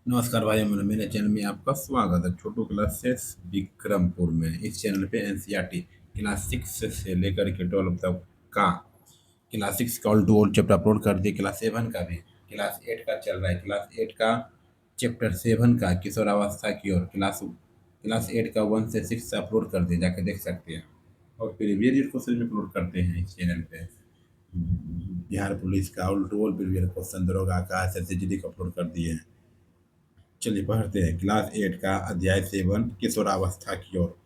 नमस्कार भाई, मेरे चैनल में आपका स्वागत है। छोटू क्लास से विक्रमपुर में। इस चैनल पे एनसीईआरटी क्लास 6 से लेकर के 12 तक का क्लास 6 का all to all chapter upload कर दिए। क्लास 7 का भी, क्लास 8 का चल रहा है। क्लास 8 का चैप्टर 7 का किशोरावस्था की ओर क्लास 8 का 1 से 6 से अपलोड कर दिए, जाके देख सकते हैं। और प्रीवियस ईयर क्वेश्चन भी अपलोड करते हैं इस चैनल पे। बिहार पुलिस का all to all previous question, दरोगा का, एसएससी का अपलोड कर दिए हैं। चलिए पढ़ते हैं। क्लास 8 का अध्याय 7 किशोरावस्था की ओर।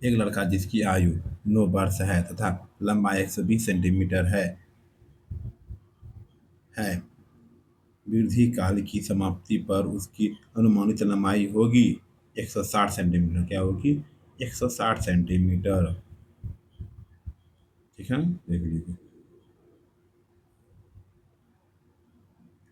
एक लड़का जिसकी आयु 9 वर्ष है तथा लंबाई 120 सेंटीमीटर है, वृद्धि काल की समाप्ति पर उसकी अनुमानित लंबाई होगी 160 सेंटीमीटर। क्या होगी? 160 सेंटीमीटर। ठीक है, देख लीजिए।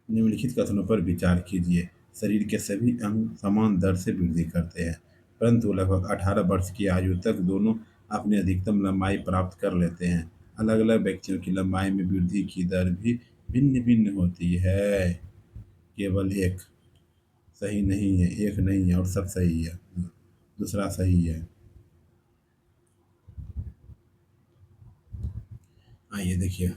निम्नलिखित कथनों पर विचार कीजिए। शरीर के सभी अंग समान दर से वृद्धि करते हैं, परंतु लगभग 18 वर्ष की आयु तक दोनों अपनी अधिकतम लंबाई प्राप्त कर लेते हैं। अलग अलग व्यक्तियों की लंबाई में वृद्धि की दर भी भिन्न भिन्न होती है। केवल एक सही नहीं है, एक नहीं है और सब सही है। दूसरा सही है। आइए देखिए।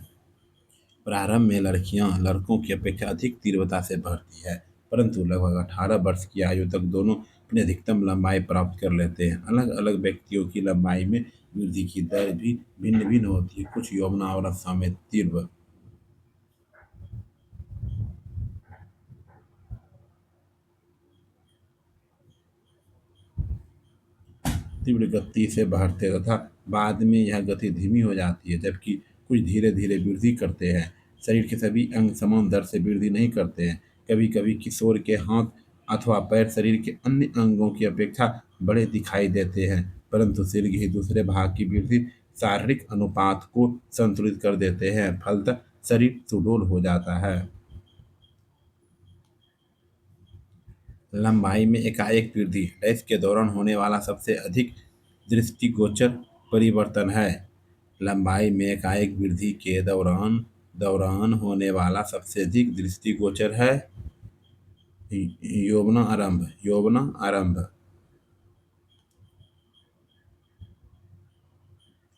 प्रारंभ में लड़कियां लड़कों की अपेक्षा अधिक तीव्रता से बढ़ती है, परंतु लगभग 18 वर्ष की आयु तक दोनों अपनी अधिकतम लंबाई प्राप्त कर लेते हैं। अलग अलग व्यक्तियों की लंबाई में वृद्धि की दर भी भिन्न भिन्न होती है। कुछ यौवनावस्था में तीव्र गति से बढ़ते तथा बाद में यह गति धीमी हो जाती है, जबकि कुछ धीरे धीरे वृद्धि करते हैं। शरीर के सभी अंग समान दर से वृद्धि नहीं करते हैं। कभी कभी किशोर के हाथ अथवा पैर शरीर के अन्य अंगों की अपेक्षा बड़े दिखाई देते हैं, परंतु शरीर के ही दूसरे भाग की वृद्धि शारीरिक अनुपात को संतुलित कर देते हैं। फलतः शरीर सुडौल हो जाता है। लंबाई में एकाएक वृद्धि डैश के दौरान होने वाला सबसे अधिक दृष्टिगोचर परिवर्तन है। लंबाई में एकाएक वृद्धि के दौरान दौरान होने वाला सबसे अधिक दृष्टिगोचर है यौवनारंभ।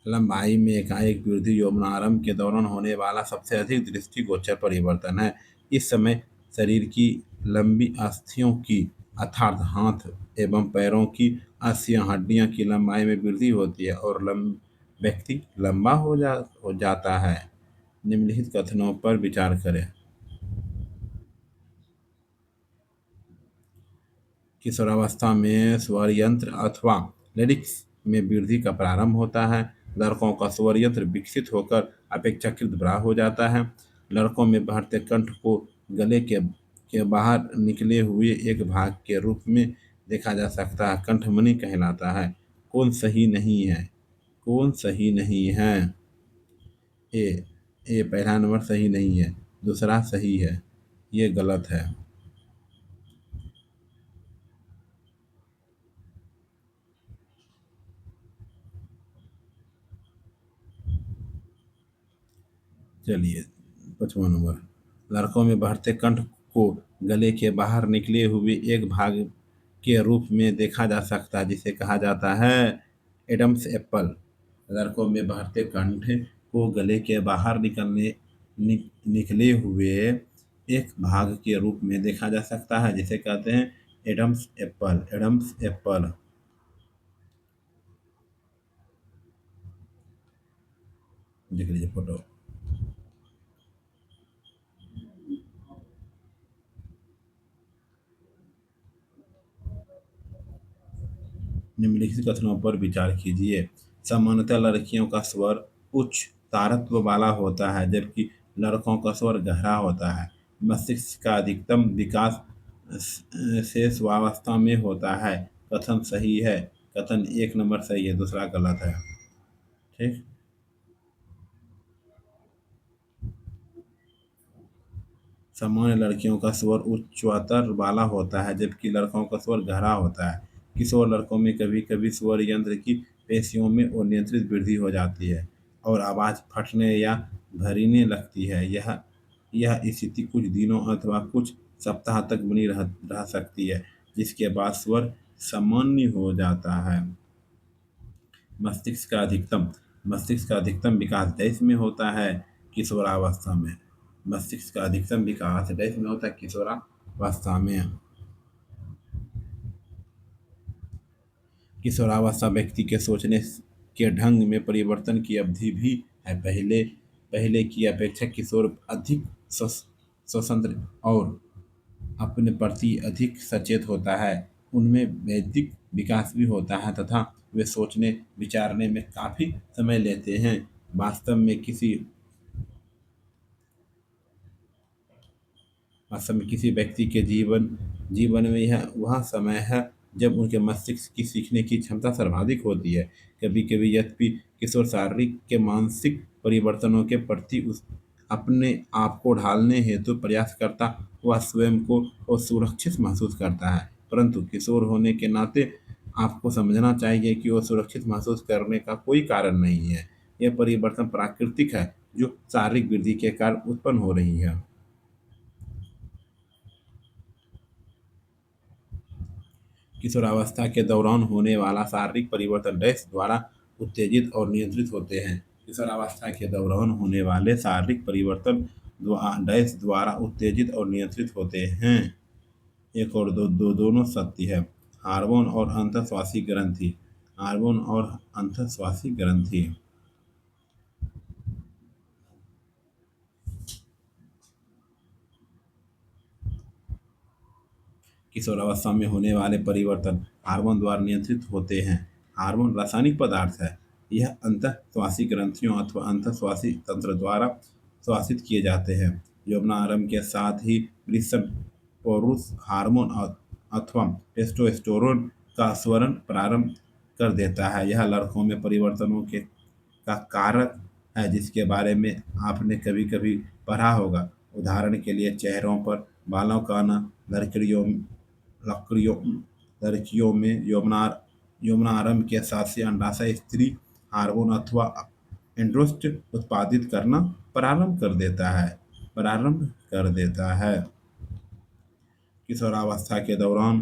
लंबाई में एकाएक वृद्धि यौवनारंभ के दौरान होने वाला सबसे अधिक दृष्टिगोचर परिवर्तन है। इस समय शरीर की लंबी अस्थियों की अर्थात हाथ एवं पैरों की अस्थियां हड्डियों की लंबाई में वृद्धि होती है और व्यक्ति लंबा हो जाता है। निम्नलिखित कथनों पर विचार करें। किशोरावस्था में स्वर यंत्र अथवा लिरिक्स में वृद्धि का प्रारंभ होता है। लड़कों का स्वर यंत्र विकसित होकर अपेक्षाकृत बड़ा हो जाता है। लड़कों में बढ़ते कंठ को गले के बाहर निकले हुए एक भाग के रूप में देखा जा सकता है। कंठमणि कहलाता है। कौन सही नहीं है? कौन सही नहीं है? ए ए पहला नंबर सही नहीं है, दूसरा सही है, ये गलत है। चलिए 55 नंबर। लड़कों में बढ़ते कंठ को गले के बाहर निकले हुए एक भाग के रूप में देखा जा सकता है, जिसे कहा जाता है एडम्स एप्पल। लड़कों में बढ़ते कंठ को गले के बाहर निकले हुए एक भाग के रूप में देखा जा सकता है, जिसे कहते हैं एडम्स एप्पल। Adam's apple. देख लीजिए फोटो। निम्नलिखित कथनों पर विचार कीजिए। सामान्यतः लड़कियों का स्वर उच्च तारत्व वाला होता है, जबकि लड़कों का स्वर गहरा होता है। मस्तिष्क का अधिकतम विकास शेषावस्था में होता है। कथन सही है। कथन एक नंबर सही है, दूसरा गलत है। ठीक। सामान्य लड़कियों का स्वर उच्चतर वाला होता है, जबकि लड़कों का स्वर गहरा होता है। किशोर लड़कों में कभी कभी स्वर यंत्र की पेशियों में अनियंत्रित वृद्धि हो जाती है और आवाज फटने या भरीने लगती है। यह यह स्थिति कुछ दिनों अथवा कुछ सप्ताह तक बनी रह सकती है, जिसके बाद स्वर सामान्य हो जाता है। मस्तिष्क का अधिकतम मस्तिष्क का अधिकतम विकास डैश में होता है, किशोरावस्था में। मस्तिष्क का अधिकतम विकास डैश में होता है, किशोरावस्था में। किशोरावस्था व्यक्ति के सोचने के ढंग में परिवर्तन की अवधि भी है। पहले पहले की अपेक्षा किशोर अधिक स्वतंत्र और अपने प्रति अधिक सचेत होता है। उनमें बौद्धिक विकास भी होता है तथा वे सोचने विचारने में काफी समय लेते हैं। वास्तव में किसी वास्तव में किसी व्यक्ति के जीवन में यह वह समय है जब उनके मस्तिष्क की सीखने की क्षमता सर्वाधिक होती है। कभी कभी यद्यपि किशोर शारीरिक के मानसिक परिवर्तनों के प्रति उस अपने आप को ढालने हेतु प्रयास करता, वह स्वयं को सुरक्षित महसूस करता है, परंतु किशोर होने के नाते आपको समझना चाहिए कि वह सुरक्षित महसूस करने का कोई कारण नहीं है। यह परिवर्तन प्राकृतिक है, जो शारीरिक वृद्धि के कारण उत्पन्न हो रही है। किशोरावस्था के दौरान होने वाला शारीरिक परिवर्तन डैश द्वारा उत्तेजित और नियंत्रित होते हैं। किशोरावस्था के दौरान होने वाले शारीरिक परिवर्तन डैश द्वारा उत्तेजित और नियंत्रित होते हैं। एक और दोनों सत्य है। हार्मोन और अंतःश्वासी ग्रंथि हार्मोन और अंतःश्वासी ग्रंथि किशोरावस्था में होने वाले परिवर्तन हार्मोन द्वारा नियंत्रित होते हैं। हार्मोन रासायनिक पदार्थ है। यह अंतःश्वासी ग्रंथियों अथवा अंतःश्वासी तंत्र द्वारा श्वासित किए जाते हैं। यौवनारंभ के साथ ही वृषण पुरुष हार्मोन अथवा टेस्टोस्टेरोन का स्वरण प्रारंभ कर देता है। यह लड़कों में परिवर्तनों के का कारक है, जिसके बारे में आपने कभी कभी पढ़ा होगा। उदाहरण के लिए चेहरों पर बालों का आना, लड़कियों लकड़ियों लड़कियों में यौवनारंभ के साथ से अंडाशय स्त्री हार्मोन अथवा एंड्रोस्ट उत्पादित करना प्रारंभ कर देता है। किशोरावस्था के दौरान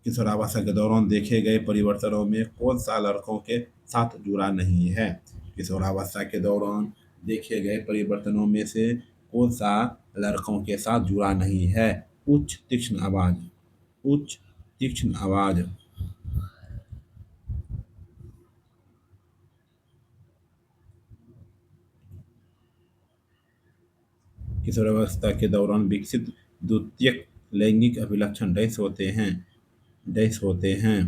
किशोरावस्था के दौरान देखे गए परिवर्तनों में कौन सा लड़कों के साथ जुड़ा नहीं है? किशोरावस्था के दौरान देखे गए परिवर्तनों में से कौन सा लड़कों के साथ जुड़ा नहीं है? उच्च तीक्ष्ण आवाज। किशोरावस्था के दौरान विकसित द्वितीयक लैंगिक अभिलक्षण डैश होते हैं।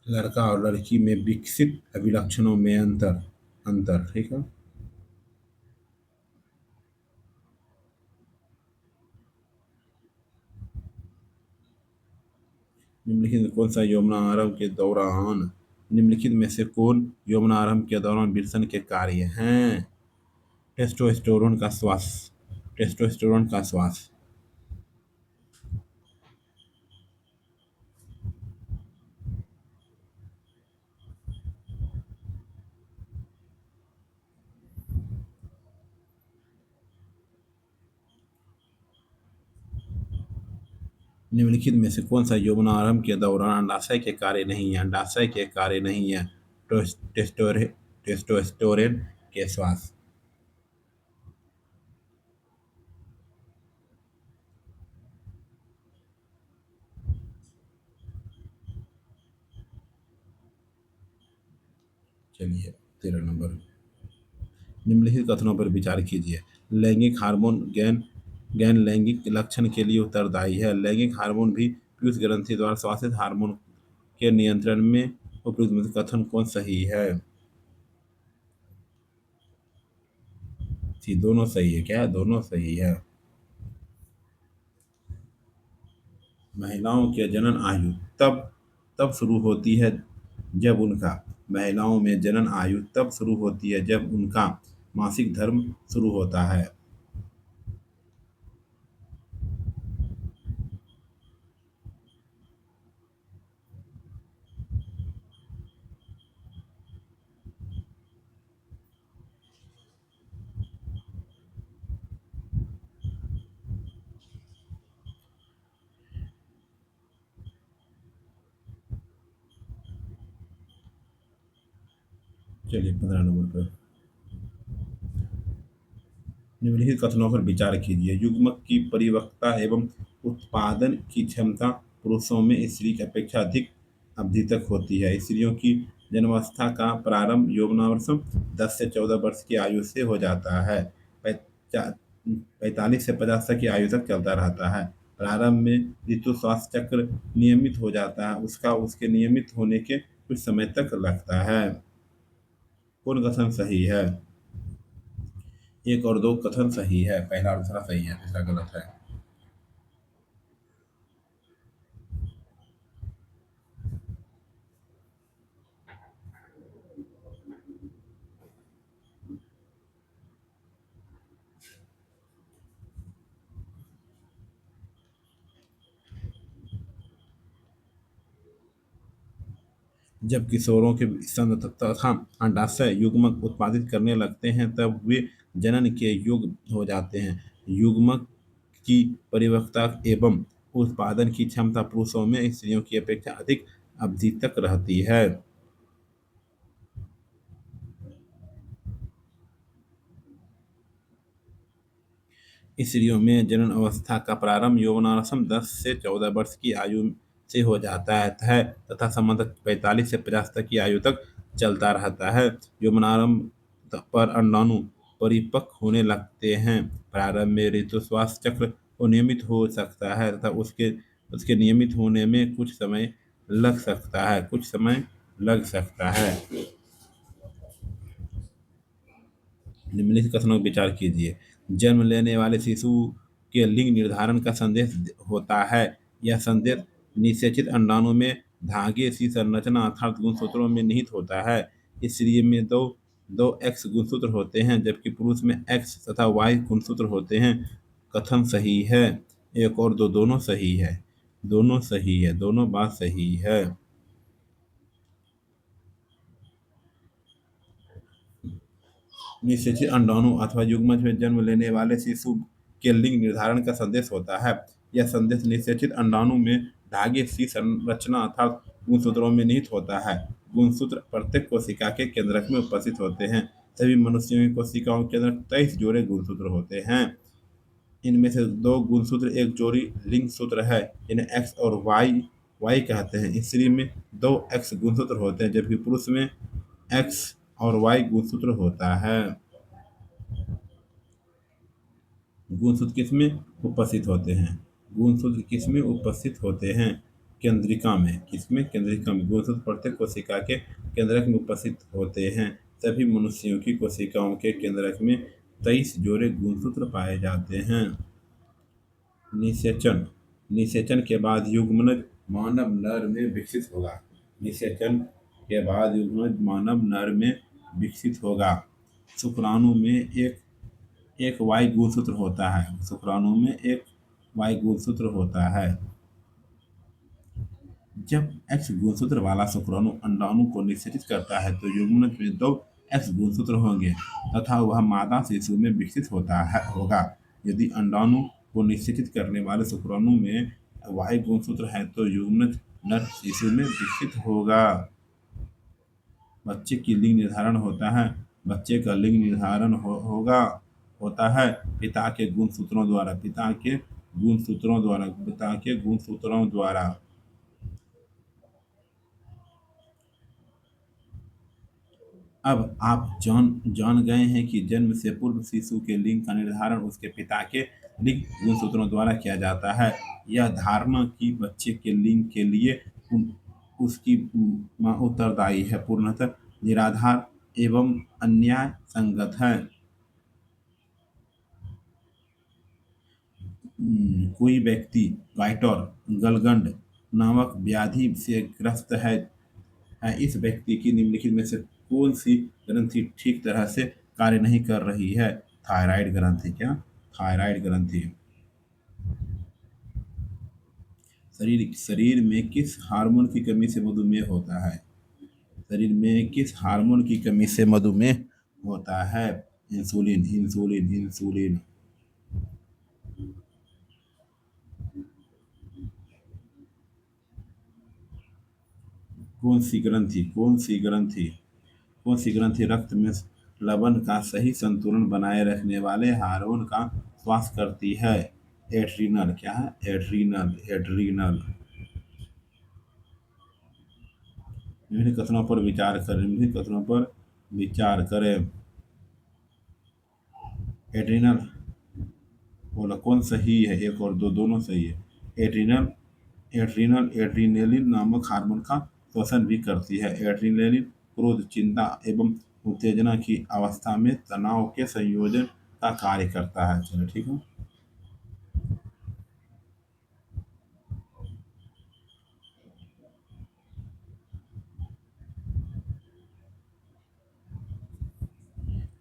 लड़का और लड़की में विकसित अभिलक्षणों में अंतर अंतर ठीक है। निम्नलिखित में कौन सा यौवनारंभ के दौरान निम्नलिखित में से कौन यौवनारंभ के दौरान विल्सन के कार्य हैं? टेस्टोस्टेरोन का श्वास टेस्टोस्टेरोन का श्वास निम्नलिखित में से कौन सा यौवनारंभ के दौरान अंडाशय के कार्य नहीं है? अंडाशय के कार्य नहीं है। टेस्टोस्टेरोन के श्वास। चलिए 13 नंबर। निम्नलिखित कथनों पर विचार कीजिए। लैंगिक हार्मोन गैन लैंगिक लक्षण के लिए उत्तरदायी है। लैंगिक हार्मोन भी पीयूष ग्रंथि द्वारा श्वासित हार्मोन के नियंत्रण में उपयुक्त में से कथन कौन सही है? जी दोनों सही है। क्या दोनों सही है? महिलाओं के जनन आयु तब तब शुरू होती है जब उनका महिलाओं में जनन आयु तब शुरू होती है जब उनका मासिक धर्म शुरू होता है। चलिए 15 नंबर पर। निम्नलिखित कथनों पर विचार कीजिए। युग्मक की परिपक्वता एवं उत्पादन की क्षमता पुरुषों में स्त्री की अपेक्षा अधिक अवधि तक होती है। स्त्रियों की जन्मावस्था का प्रारंभ यौवनावस्था 10 से 14 वर्ष की आयु से हो जाता है। 45 से 50 तक की आयु तक चलता रहता है। प्रारंभ में ऋतु स्वास्थ्य चक्र नियमित हो जाता है, उसका उसके नियमित होने के कुछ समय तक लगता है। कौन कथन सही है? एक और दो कथन सही है, पहला और दूसरा सही है, तीसरा गलत है। जब किशोरों के स्तन तथा अंडाशय युग्मक उत्पादित करने लगते हैं तब वे जनन के योग्य हो जाते हैं। युग्मक की परिपक्वता एवं उत्पादन की क्षमता पुरुषों में स्त्रियों की अपेक्षा अधिक अवधि तक रहती है। स्त्रियों में जनन अवस्था का प्रारंभ यौवनारंभ 10 से 14 वर्ष की आयु से हो जाता है तथा संबंध 45 से 50 तक की आयु तक चलता रहता है। यौवनारंभ पर अंडाणु परिपक्व होने लगते हैं। प्रारंभ में ऋतुस्राव चक्र अनियमित हो सकता है तथा उसके उसके नियमित होने में कुछ समय लग सकता है। निम्नलिखित कथनों पर विचार कीजिए। जन्म लेने वाले शिशु के लिंग निर्धारण का संदेश होता है। यह संदेश निषेचित अंडाणु में धागे सी संरचना अर्थात गुणसूत्रों में निहित होता है। स्त्री में दो दो एक्स गुणसूत्र होते हैं जबकि पुरुष में एक्स तथा वाई गुणसूत्र होते हैं। कथन सही है। एक और दो दोनों सही है। दोनों सही है, दोनों बात सही है। निषेचित अंडाणु अथवा युग्मज में जन्म लेने वाले शिशु के लिंग निर्धारण का संदेश होता है। यह संदेश निषेचित अंडाणु में धागे सी संरचना अर्थात गुणसूत्रों में निहित होता है। गुणसूत्र प्रत्येक कोशिका के केंद्रक में उपस्थित होते हैं। सभी मनुष्यों की कोशिकाओं के अंदर 23 जोड़े गुणसूत्र होते हैं। इनमें से दो गुणसूत्र एक जोड़ी लिंग सूत्र है जिन्हें एक्स और वाई वाई कहते हैं। स्त्री में दो एक्स गुणसूत्र होते हैं जबकि पुरुष में एक्स और वाई गुणसूत्र होता है। गुणसूत्र किसमें उपस्थित होते हैं? गुणसूत्र किसमें उपस्थित होते हैं? केंद्रिका में। किसमें? केंद्रिका में। गुणसूत्र प्रत्येक कोशिका के केंद्रक में उपस्थित होते हैं। सभी मनुष्यों की कोशिकाओं के केंद्रक में 23 जोड़े गुणसूत्र पाए जाते हैं। निषेचन। निषेचन के बाद युग्मनज मानव नर में विकसित होगा। निषेचन के बाद युग्मनज मानव नर में विकसित होगा। शुक्राणु में एक वाई गुणसूत्र होता है। शुक्राणु में एक वाई गुणसूत्र होता है। जब एक्स गुणसूत्र वाला शुक्राणु अंडाणु को निषेचित करता है तो युग्मनज में दो एक्स गुणसूत्र होंगे तथा वह मादा शिशु में विकसित होगा। यदि अंडाणु को निषेचित करने वाले शुक्राणु में वाई गुणसूत्र है तो युग्मनज नर शिशु में विकसित होगा। बच्चे की लिंग निर्धारण होता है। बच्चे का लिंग निर्धारण होगा होता है पिता के गुणसूत्रों द्वारा। पिता के गुणसूत्रों द्वारा। अब आप जान जान गए हैं कि जन्म से पूर्व शिशु के लिंग का निर्धारण उसके पिता के लिंग गुणसूत्रों द्वारा किया जाता है। यह धारणा कि बच्चे के लिंग के लिए उसकी माँ उत्तरदायी है पूर्णतः निराधार एवं अन्याय संगत है। कोई व्यक्ति गाइटर गलगंड नामक व्याधि से ग्रस्त है। इस व्यक्ति की निम्नलिखित में से कौन सी ग्रंथि ठीक तरह से कार्य नहीं कर रही है? थायराइड ग्रंथि। क्या? थायराइड ग्रंथि। शरीर शरीर में किस हार्मोन की कमी से मधुमेह होता है? शरीर में किस हार्मोन की कमी से मधुमेह होता है? Insulin insulin insulin. कौन सी ग्रंथि? कौन सी ग्रंथि? कौन सी ग्रंथि रक्त में लवण का सही संतुलन बनाए रखने वाले हार्मोन का श्वास करती है? एड्रीनल। क्या है? एड्रीनल। एड्रीनल। विभिन्न कथनों पर विचार करें। विभिन्न कथनों पर विचार करें। एड्रीनल बोला कौन सही है? एक और दो दोनों सही है। एड्रीनल एड्रीनल एड्रीनेलिन नामक हार्मोन का श्वसन भी करती है। एड्रीनेलिन क्रोध, चिंता एवं उत्तेजना की अवस्था में तनाव के संयोजन का कार्य करता है। चलो ठीक है।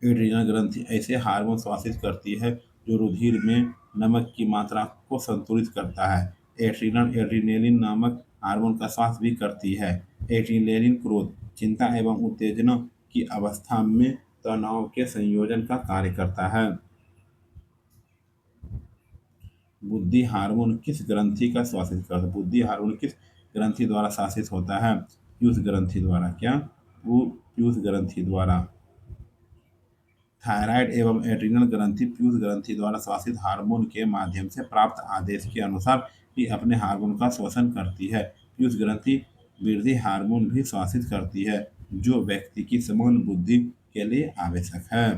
एड्रीनल ग्रंथि ऐसे हार्मोन श्वासित करती है जो रुधिर में नमक की मात्रा को संतुलित करता है। एड्रीनल एड्रीनेलिन नामक हार्मोन का श्वास भी करती है। एड्रीनेलिन क्रोध, चिंता एवं उत्तेजना की अवस्था में तनाव के संयोजन का कार्य करता है। बुद्धि हार्मोन किस ग्रंथि का श्वासित करता है? बुद्धि हार्मोन किस ग्रंथि द्वारा शासित होता है? पीयूष ग्रंथि द्वारा। क्या? वो पीयूष ग्रंथि द्वारा। थायराइड एवं एड्रिनल ग्रंथि पीयूष ग्रंथि द्वारा श्वासित हार्मोन के माध्यम से प्राप्त आदेश के अनुसार ही अपने हार्मोन का श्वसन करती है। पीयूष ग्रंथि वृद्धि हार्मोन भी श्वासित करती है जो व्यक्ति की समान बुद्धि के लिए आवश्यक है।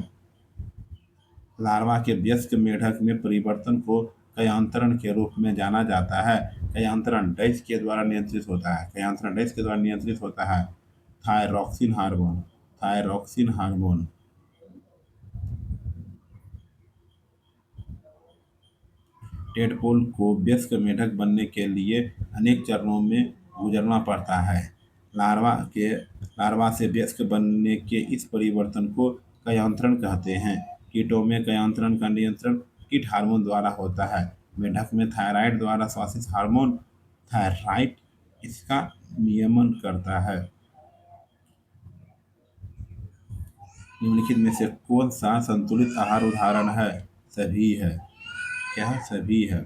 लार्वा के वयस्क मेढक में परिवर्तन को कयांतरण के रूप में जाना जाता है। कयांतरण डैश के द्वारा नियंत्रित होता है। कयांतरण डैश के द्वारा नियंत्रित होता है। Thyroxine hormone. Thyroxine hormone. Tadpole को वयस्क मेढक बनने के लिए अनेक चरणों में गुजरना पड़ता है। लार्वा से वयस्क बनने के इस परिवर्तन को कयांतरण कहते हैं। कीटों में कयांतरण का नियंत्रण कीट हार्मोन द्वारा होता है। मेढक में थायराइड द्वारा श्वासित हार्मोन थायराइड इसका नियमन करता है। निम्नलिखित में से कौन सा संतुलित आहार उदाहरण है? सभी है। क्या है? सभी है।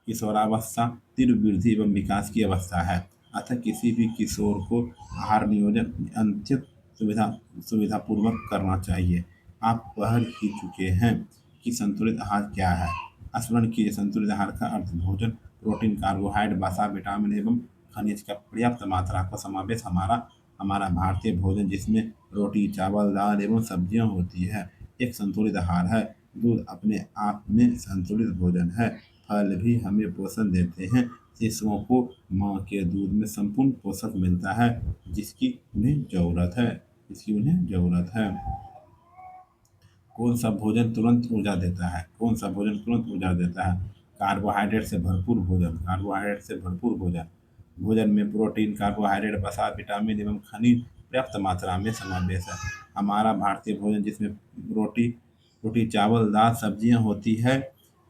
किशोरावस्था तीव्र वृद्धि एवं विकास की अवस्था है, अतः किसी भी किशोर को आहार नियोजन अत्यंत सुविधापूर्वक करना चाहिए। आप पढ़ ही चुके हैं कि संतुलित आहार क्या है। स्मरण कीजिए, संतुलित आहार का अर्थ भोजन, प्रोटीन, कार्बोहाइड्रेट, वसा, विटामिन एवं खनिज का पर्याप्त मात्रा का समावेश हमारा हमारा भारतीय भोजन जिसमें रोटी, चावल, दाल एवं सब्जियां होती है एक संतुलित आहार है। दूध अपने आप में संतुलित भोजन है। फल भी हमें पोषण देते हैं। शिशुओं को माँ के दूध में संपूर्ण पोषक मिलता है जिसकी उन्हें जरूरत है। जिसकी उन्हें जरूरत है। कौन सा भोजन तुरंत ऊर्जा देता है? कौन सा भोजन तुरंत ऊर्जा देता है? कार्बोहाइड्रेट से भरपूर भोजन। कार्बोहाइड्रेट से भरपूर भोजन। भोजन में प्रोटीन, कार्बोहाइड्रेट, वसा, विटामिन एवं खनिज पर्याप्त मात्रा में समावेश है। हमारा भारतीय भोजन जिसमें रोटी रोटी, चावल, दाल, सब्जियां होती है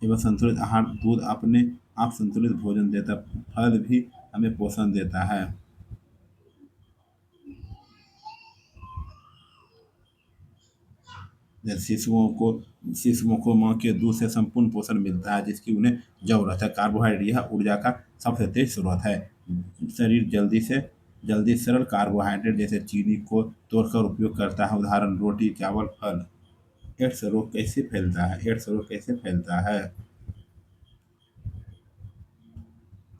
एवं संतुलित आहार, दूध अपने आप संतुलित भोजन देता है। फल भी हमें पोषण देता है। शिशुओं को माँ के दूध से संपूर्ण पोषण मिलता है जिसकी उन्हें जरूरत है। कार्बोहाइड्रेट यह ऊर्जा का सबसे तेज स्रोत है। शरीर जल्दी सरल कार्बोहाइड्रेट जैसे चीनी को तोड़कर उपयोग करता है। उदाहरण रोटी, चावल, फल। एड्स रोग कैसे फैलता है? एड्स रोग कैसे फैलता है?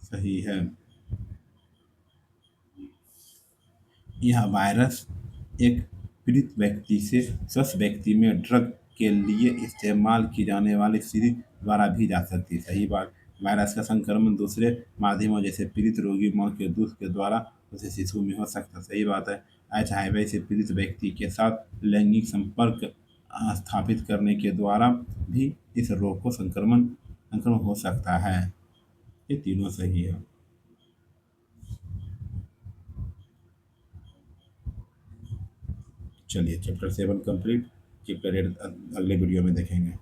सही है। यह वायरस एक पीड़ित व्यक्ति से स्वस्थ व्यक्ति में ड्रग के लिए इस्तेमाल की जाने वाली सीरी द्वारा भी जा सकती है। सही बात। वायरस का संक्रमण दूसरे माध्यमों जैसे पीड़ित रोगी माँ के दूध के द्वारा उसे शिशु में हो सकता है। सही बात है। एचआईवी से पीड़ित व्यक्ति के साथ लैंगिक संपर्क स्थापित करने के द्वारा भी इस रोग को संक्रमण हो सकता है। ये तीनों सही है। चलिए चैप्टर 7 कंप्लीट। चैप्टर 8 अगले वीडियो में देखेंगे।